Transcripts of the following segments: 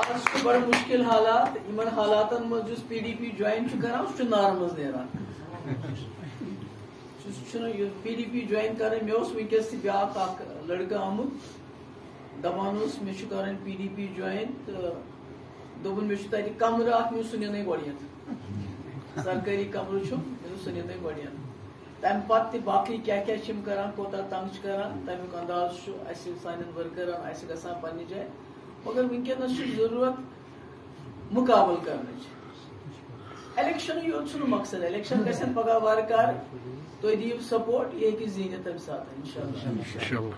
بڑا مشکل حالات ان حالاتن مز پی ڈی پی جوائن کران سہ نار مز نیران پی ڈی پی جوائن کر مے ونکس بیاکھ اخ لڑکہ آمت دپان مے کر پی ڈی پی جوائن تو دپن مے تتہ کمرہ اخ مے سہ نن گۄڈنیتھ سرکاری کمرہ مے سہ نن گۄڈنیتھ تمہ پتہ باقی کیا کران کوتاہ تنگ کران تمیک انداز سان ورکرن اس گژھان پنہ جائے مگر ونکس ضرورت مقابل کرنچ الیکشن یوت مقصد الیکشن گھن پگہ وار کار تھی دیو سپورٹ یہ ہیٚکہِ زیٖنِتھ تمہ ساتہٕ انشاءاللہ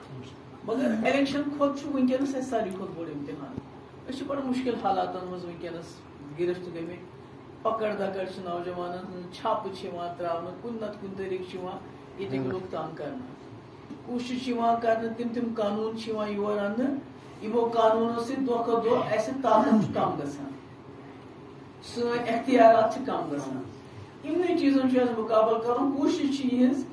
مگر الیکشن کھۄتہٕ چھُ ونکس اسہِ ساروی کھۄتہٕ بوٚڑ امتحان أسۍ چھِ بڑٕ مشکل حالاتن منٛز ونکس گرفت گٔمٕتۍ پکڑ دکڑ چھِ نوجوانن ہٕنٛز چھاپہٕ چھِ یِوان تراونہٕ کُنہِ نتہٕ کُنہِ طریقہٕ چھِ یِوان ییٚتِکۍ لُکھ تنگ کرنہٕ کوٗشش چھِ یِوان کرنہٕ تِم قانوٗن چھِ یِوان یور اننہٕ یمو قانوٗنو سۭتۍ دۄہ کھۄتہٕ دۄہ اسہِ طاقت چھُ کم گژھان سٲنۍ اختیارات چھِ کم گژھان یمنٕے چیٖزن چھُ اسہِ مُقابل کرُن کوٗشش چھِ یِہٕنٛز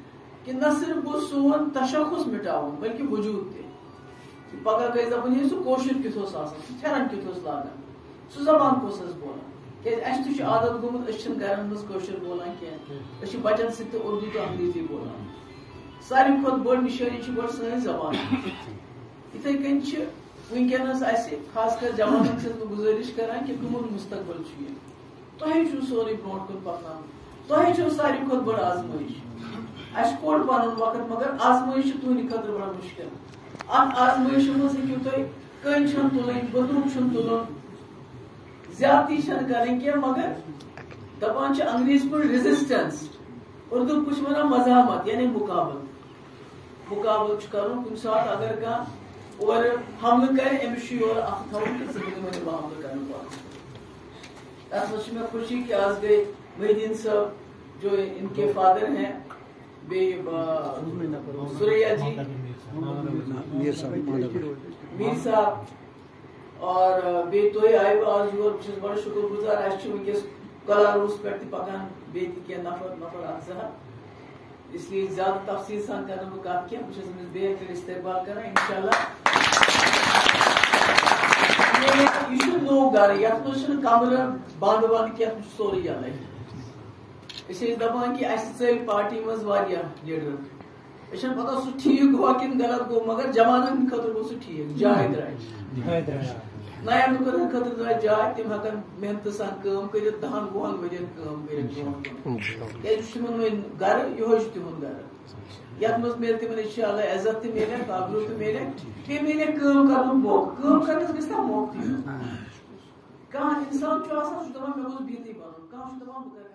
کہِ نہ صرف گوٚژھ سون تشخص مٹاوُن بلکہِ وجوٗد تہِ پگہہ گژھِ دپُن ہے سُہ کٲشُر کیُتھ اوس آسان سُہ پھیرن کیُتھ اوس لاگان سُہ زبان کۄس ٲس بولان کیازِ اسہِ تہِ چھُ عادت گوٚمُت أسۍ چھِنہٕ گرن منٛز کٲشُر بولان کینٛہہ أسۍ چھِ بچن سۭتۍ تہِ اردو تہٕ انگریزی بولان ساروی کھۄتہٕ بٔڑ نِشٲنی چھِ گۄڈٕ سٲنۍ زبان یِتھے کٔنۍ چھِ ونکس اسہِ خاص کر جوانن چھس بہٕ گزٲرش کران کہ تُہُنٛد مستقبل چھُ یہِ تۄہے چھُو سورُے برونٛٹھ کُن پکناوُن تۄہے چھو ساروی کھۄتہٕ بٔڑ آزمٲیش اسہِ کوٚڑ پنُن وقت مگر آزمٲیش چھِ تُہنٛدِ خٲطرٕ بڑا مُشکل اتھ آزمٲیشہِ منٛز ہیٚکِو تُہۍ کٔنۍ چھنہٕ تُلٕنۍ بندوٗق چھُنہٕ تُلُن زیادتی چھنہٕ کرٕنۍ کینٛہہ مگر دپان چھِ انگریزی پٲٹھۍ ریزسٹنس اردو پٲٹھۍ چھِ ونان مزاحمت یعنی مقابل چھُ کرُن کُنہِ ساتہٕ اگر کانٛہہ اورٕ حملہٕ کرِ أمِس چھُ یورٕ اکھ تھاوُن کہِ ژٕ دِمہٕ بہٕ حملہٕ کرنہٕ پتہٕ تتھ منٛز چھِ مےٚ خوشی کہ آز گٔے محدیٖن صٲب جو ان کے فادر ہیں بیٚیہِ سُریا جی میٖر صاحب اور بیٚیہِ تُہۍ آیوٕ آز یور بہٕ چھُس بڑٕ شُکر گُزار اسہِ چھُ ونکس کلاروٗس پٮ۪ٹھ تہِ پکان بیٚیہِ تہِ کینٛہہ نفر اکھ زٕ ہتھ اس لیے زیادٕ تفصیٖل سان کرٕ بہٕ کتھ کینٛہہ بہٕ چھُس أمِس بیٚیہِ پھِرِ استقبال کران انشاءاللہ یہ نوٚو گرٕ یتھ منٛز چھُنہٕ کمرٕ بنٛد کینٛہہ یتھ منٛز چھُ سورُے یلے أسۍ ٲسۍ دپان کہ اسہِ ژٔلۍ پارٹی منٛز واریاہ لیڈر أسۍ چھنہٕ پتہ سُہ ٹھیٖک گوٚوا کِنہٕ غلط گوٚو مگر جوانن خٲطرٕ گوٚو سُہ ٹھیٖک جاے درٛاے نین لُکن خٲطرٕ درٛاے جاے تِم ہیٚکن محنتہٕ سان کٲم کٔرِتھ 10 وُہن ؤرین کٲم کٔرِتھ برونٛٹھ کُن کیازِ یہِ چھُ تِمن وۄنۍ گرٕ یِہوے چھُ تِہُنٛد گرٕ یتھ منٛز میلہِ تِمن انشاءاللہ عزت تہِ میلہِ آبروٗ تہِ میلہِ بیٚیہِ میلہِ کٲم کرنُک موقعہٕ کٲم کرنس گژھِ نا موقعہٕ تہِ یُن کانٛہہ انسان چھُ آسان سُہ چھُ دپان مےٚ گوٚژھ بِہتٕے بنُن کانٛہہ چھُ دپان بہٕ کرٕ